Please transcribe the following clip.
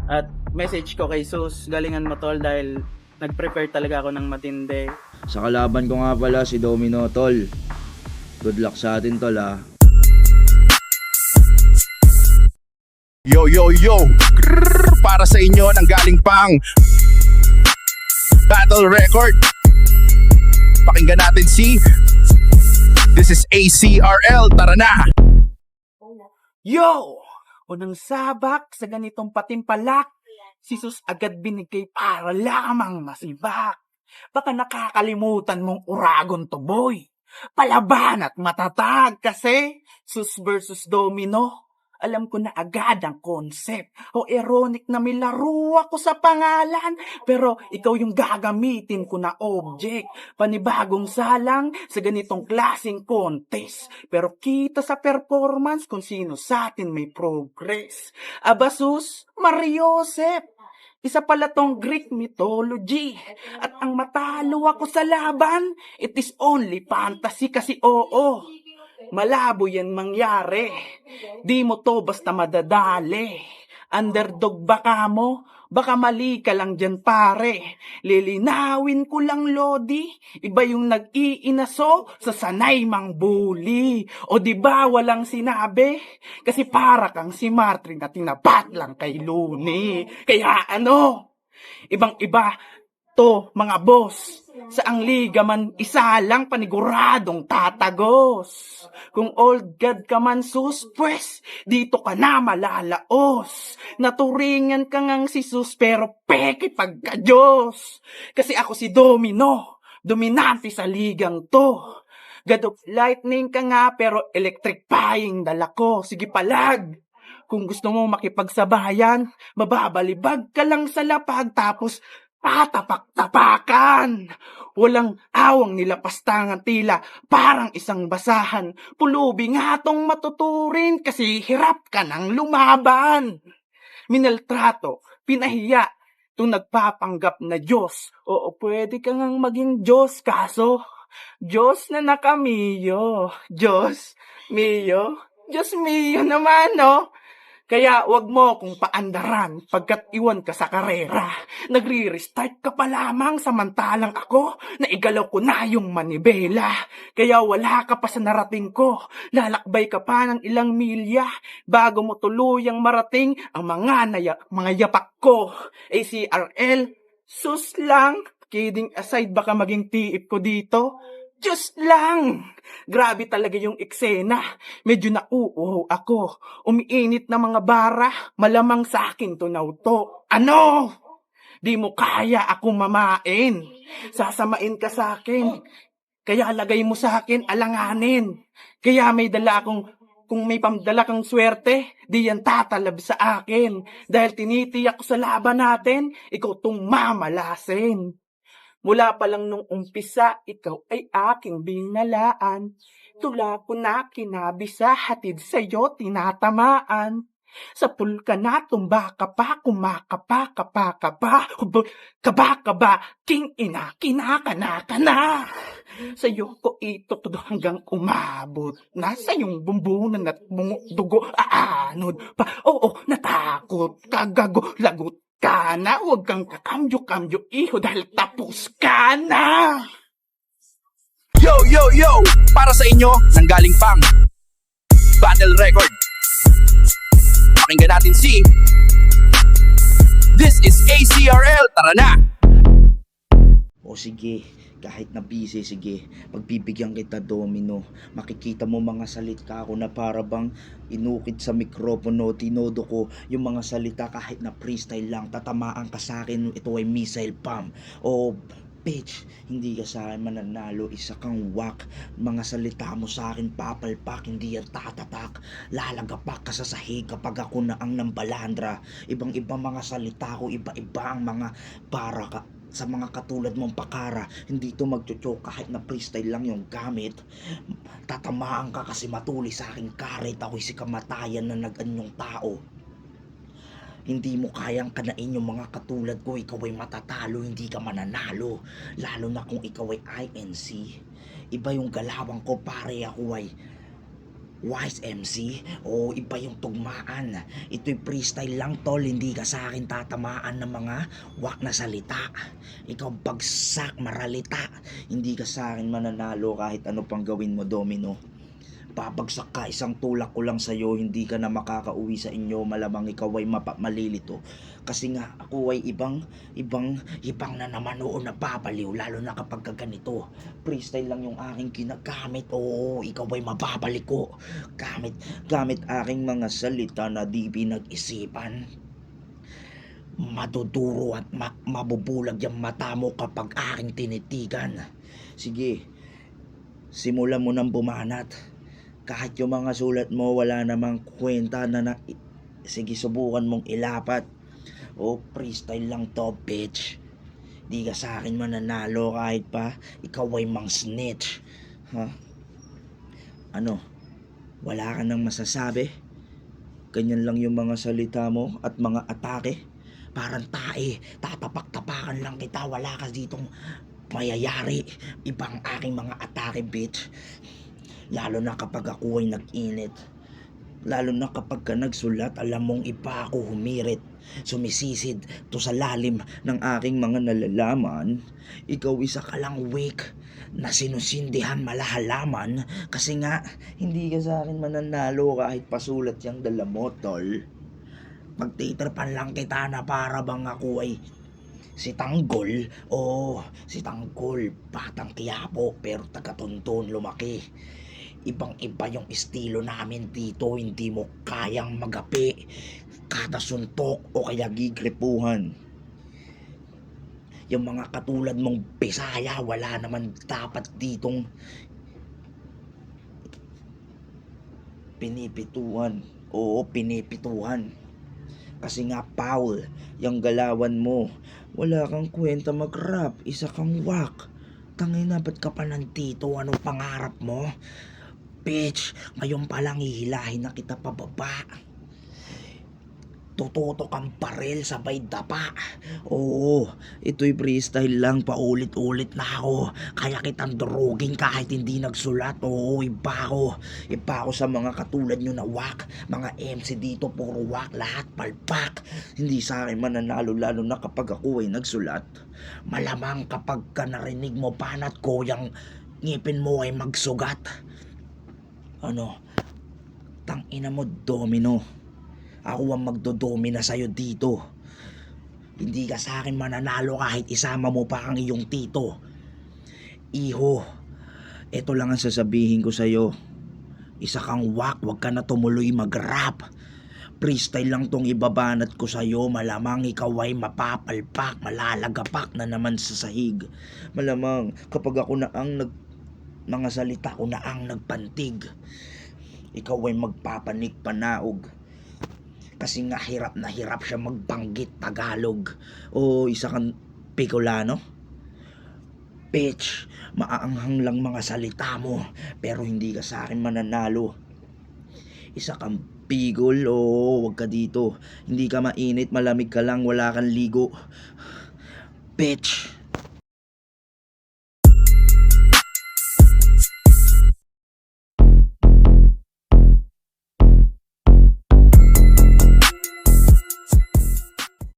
At message ko kay Sus, galingan mo tol dahil nag-prepare talaga ako ng matindi. Sa kalaban ko nga pala si Domino, tol. Good luck sa atin, tol, ha. Yo, yo, yo! Grrr, para sa inyo nang galing pang Battle Record. Pakinggan natin si This is ACRL, tara na! Yo! Unang sabak sa ganitong patimpalak, si Sus agad binigay para lamang masibak. Baka nakakalimutan mong uragon to boy. Palaban at matatag kasi Sus versus Domino. Alam ko na agad ang concept. O ironic na may laro ako sa pangalan. Pero ikaw yung gagamitin ko na object. Panibagong salang sa ganitong klaseng contest. Pero kita sa performance kung sino sa atin may progress. Abasus, Mariosep. Isa pala tong Greek mythology. At ang matalo ako sa laban, it is only fantasy kasi oo. Malabo yan mangyari. Di mo to basta madadali. Underdog baka mo? Baka mali ka lang dyan pare. Lilinawin ko lang Lodi. Iba yung nag-iinaso sa sanay mang bully. O di ba walang sinabi? Kasi para kang si Martin na tinapat lang kay Looney. Kaya ano? Ibang-iba to mga boss. Sa ang liga man isa lang paniguradong tatagos. Kung old god ka man sus, pues dito ka na malalaos. Naturingan ka ngang si sus pero peke pagka Diyos. Kasi ako si Domino, dominante sa ligang to. God of lightning ka nga pero electrifying dala ko. Sige palag. Kung gusto mo makipagsabayan, mababalibag ka lang sa lapag tapos patapak-tapakan. Walang awang nilapastangan tila, parang isang basahan. Pulubi nga tong matuturin kasi hirap ka ng lumaban. Minaltrato, pinahiya, itong nagpapanggap na Diyos. Oo, pwede ka ngang maging Diyos, kaso Diyos na nakamiyo. Diyos, Mio, Diyos Mio naman, no? Kaya wag mo kung paandaran pagkat iwan ka sa karera. Nagre-restart ka pa lamang samantalang ako naigalaw ko na yung manibela. Kaya wala ka pa sa narating ko. Lalakbay ka pa ng ilang milya bago mo tuluyang marating ang mga yapak ko. ACRL, sus lang. Kidding aside, baka maging tiip ko dito. Diyos lang! Grabe talaga yung eksena. Medyo nauuhaw ako. Umiinit na mga bara. Malamang sa akin to nauto. Ano? Di mo kaya akong mamain. Sasamain ka sa akin. Kaya lagay mo sa akin alanganin. Kaya may dala akong kung may pamdala kang swerte, di yan tatalab sa akin. Dahil tinitiyak ko sa laban natin, ikaw tong mamalasin. Mula pa lang nung umpisa, ikaw ay aking binalaan. Tula ko na kinabisa, hatid sa'yo tinatamaan. Sa pulka na tumba ka pa, kumakapa, kaba, king ina, kinakana ka na. Sa'yo ko ito todo hanggang umabot. Nasa yung bumbunan at dugo, aanod pa. Oo, natakot, kagago, lagot ka na, huwag kang kakambyo-kambyo, iho, dahil tapos ka na! Yo, yo, yo! Para sa inyo nang galing pang Battle Record. Pakinggan natin si This is ACRL, tara na! O sige, kahit na busy, sige, pagbibigyan kita Domino. Makikita mo mga salita ko na para bang inukit sa mikropono, tinodo ko yung mga salita kahit na freestyle lang. Tatamaan ka sa akin, ito ay missile bomb. O bitch, hindi ka sa akin mananalo, isa kang wak. Mga salita mo sa akin papalpak, hindi yan tatatak. Lalagapak ka sa sahig kapag ako na ang nambalandra. Ibang-ibang mga salita ko, iba-iba ang mga para ka sa mga katulad mong pakara. Hindi to magchuchok kahit na freestyle lang yung gamit. Tatamaan ka kasi matuli sa aking karet. Ako'y si kamatayan na nag-anyong tao. Hindi mo kayang kanain yung mga katulad ko. Ikaw ay matatalo, hindi ka mananalo. Lalo na kung ikaw ay INC. Iba yung galawang ko pare, ako ay Wise MC, o iba yung tugmaan. Ito'y freestyle lang tol, hindi ka sa akin tatamaan ng mga wak na salita. Ikaw bagsak, maralita. Hindi ka sa akin mananalo kahit ano pang gawin mo, Domino. Babagsak ka, isang tulak ko lang sa'yo, hindi ka na makakauwi sa inyo, malamang ikaw ay malilito. Kasi nga, ako ay ibang na naman, oo, napapaliw, lalo na kapag ganito. Freestyle lang yung aking ginagamit, oo, ikaw ay mababalik ko. Gamit aking mga salita na di pinag-isipan. Maduduro at mabubulag yung mata mo kapag aking tinitigan. Sige, simulan mo nang bumanat. Kahit yung mga sulat mo wala namang kwenta sige, subukan mong ilapat. O freestyle lang to, bitch. Di ka sa akin mananalo kahit pa ikaw ay mang snitch. Ha? Ano? Wala ka nang masasabi? Ganyan lang yung mga salita mo at mga atake? Parang tae, tatapak-tapakan lang kita, wala ka ditong mayayari. Ibang aking mga atake, bitch. Lalo na kapag ako ay nag-init. Lalo na kapag ka nagsulat, alam mong iba ako humirit. Sumisisid to sa lalim ng aking mga nalalaman. Ikaw isa ka lang weak na sinusindihan malahalaman. Kasi nga, hindi ka sa akin mananalo kahit pasulat yung dala mo, tol. Pagtitripan lang kita na para bang ako ay si Tanggol. Si Tanggol, batang Quiapo pero taga-Tonton lumaki. Ibang-iba yung estilo namin dito, hindi mo kayang magapi, kada suntok o kaya gigripuhan. Yung mga katulad mong Bisaya, wala naman dapat ditong pinipituan. Oo, pinipituhan. Kasi nga Paul, yung galawan mo, wala kang kwenta mag-rap, isa kang wak. Tangina, ba't ka pa nandito? Anong pangarap mo? Bitch, ngayon pa lang hihilahin na kita pababa. Tututok ang baril sabay dapa. Oo, ito'y freestyle lang, paulit-ulit na ako. Kaya kitang durugin kahit hindi nagsulat. Oo, iba ako sa mga katulad nyo na wak. Mga MC dito puro wak, lahat palpak. Hindi sa akin mananalo lalo na kapag ako ay nagsulat. Malamang kapag ka narinig mo panat ko, yung ngipin mo ay magsugat. Ano? Tangina mo, Domino. Ako ang magdodomina sa'yo dito. Hindi ka sa akin mananalo kahit isama mo pa ang iyong tito. Iho, eto lang ang sasabihin ko sa'yo. Isa kang wak, wag ka na tumuloy mag-rap. Freestyle lang tong ibabanat ko sa'yo. Malamang ikaw ay mapapalpak, malalagapak na naman sa sahig. Malamang kapag ako na ang mga salita ko na ang nagpantig, ikaw ay magpapanik panaog. Kasi nga hirap na hirap siya magbanggit Tagalog. O isa kang Bicolano. Bitch, maaanghang lang mga salita mo, pero hindi ka sa akin mananalo. Isa kang Bicol, wag ka dito. Hindi ka mainit, malamig ka lang, wala kang ligo. Bitch,